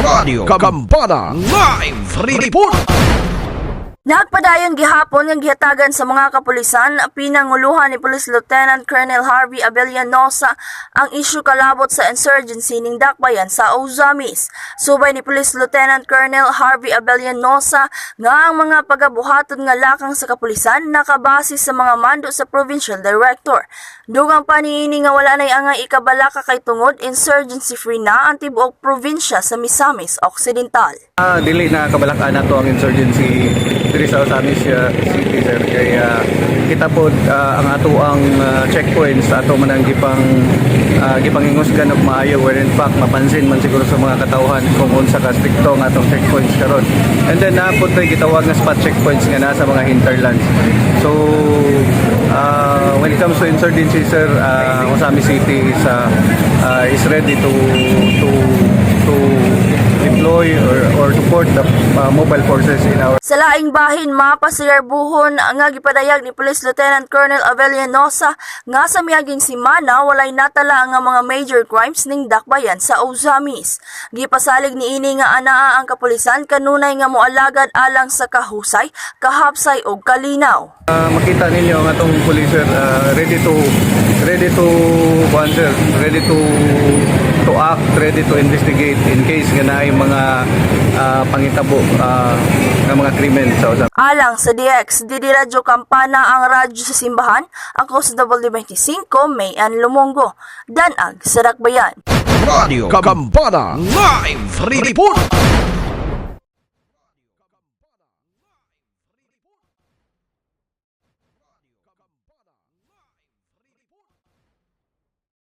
Radio Kambana Live Report. Nagpadayon gihapon nga gihatagan sa mga kapulisan pinanguluhan ni Police Lieutenant Colonel Harvey Abellanosa ang isyu kalabot sa insurgency ning dakbayan sa Ozamis. Subay ni Police Lieutenant Colonel Harvey Abellanosa nga ang mga pagabuhaton nga lakang sa kapulisan nakabase sa mga mando sa Provincial Director. Dugang pa niini nga wala nay angay ikabalaka kay tungod insurgency free na ang tibuok probinsya sa Misamis Occidental. Dili na kabalak-an nato ang insurgency diri sa Ozamis City, sir. Kaya kita po ang ato ang checkpoints ato man ang gipangingusgan og maayo where in fact mapansin man siguro sa mga katawhan kung unsa ka stricto ang atong checkpoints karon. And then naapod tay gitawag nga spot checkpoints nga nasa mga hinterlands. So when it comes to insurgency, sir, Ozamis City is ready to deploy or support the mobile forces in our. Sa laing bahin, mapasirbuhon nga gipadayag ni Police Lieutenant Colonel Abellanosa nga sa miaging simana walay natala nga mga major crimes ning dakbayan sa Ozamis. Gipasalig niini nga anaa ang kapulisan kanunay nga moalagad alang sa kahusay, kahapsay ug kalinaw. Makita ninyo ang atong police, sir, ready to act, ready to investigate in case nga naay mga pangitabo ng mga krimen sa Ozamis. Alang sa DX, Didi Radyo Kampana ang radyo sa simbahan, ako sa WD25, Mayan Lumongo, Danag sa Dakbayan. Radio Kambana Live Report.